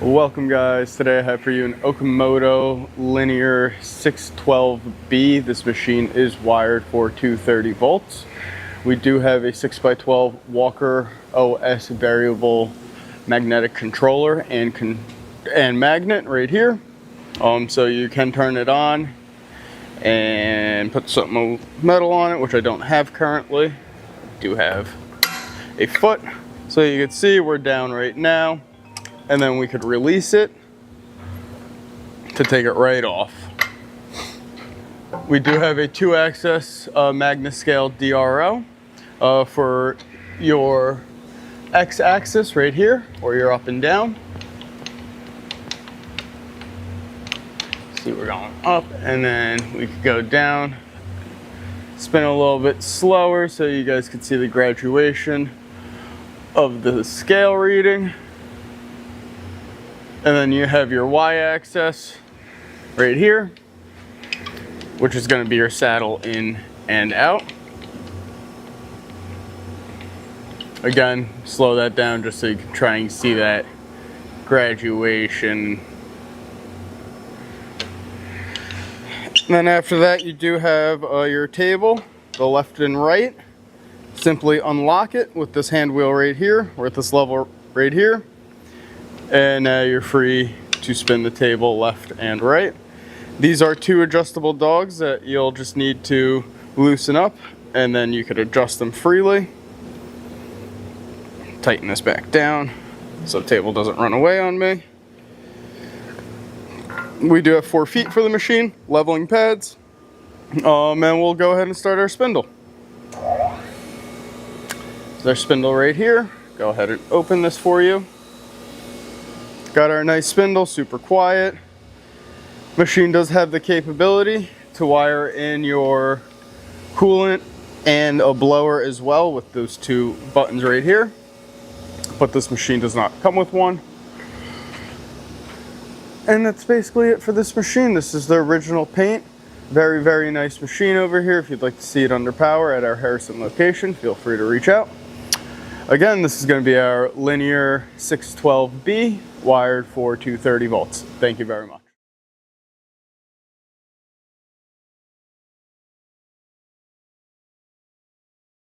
Welcome guys, today I have for you an Okamoto Linear 612B. This machine is wired for 230 volts. We do have a 6x12 Walker OS variable magnetic controller and magnet right here. So you can turn it on and put some metal on it, which I don't have currently. I do have a foot. So you can see we're down right now. And then we could release it to take it right off. We do have a 2-axis MagnaScale DRO for your X-axis right here, or your up and down. See, we're going up, and then we could go down. Spin a little bit slower so you guys can see the graduation of the scale reading. And then you have your Y-axis right here, which is going to be your saddle in and out. Again, slow that down just so you can try and see that graduation. And then after that, you do have your table, the left and right. Simply unlock it with this hand wheel right here, or at this level right here. And now you're free to spin the table left and right. These are 2 adjustable dogs that you'll just need to loosen up, and then you could adjust them freely. Tighten this back down so the table doesn't run away on me. We do have 4 feet for the machine, leveling pads, and we'll go ahead and start our spindle. There's our spindle right here. Go ahead and open this for you. Got our nice spindle, super quiet. Machine does have the capability to wire in your coolant and a blower as well with those 2 buttons right here. But this machine does not come with one. And that's basically it for this machine. This is the original paint. Very, very nice machine over here. If you'd like to see it under power at our Harrison location, feel free to reach out. Again, this is going to be our Linear 612B wired for 230 volts. Thank you very much.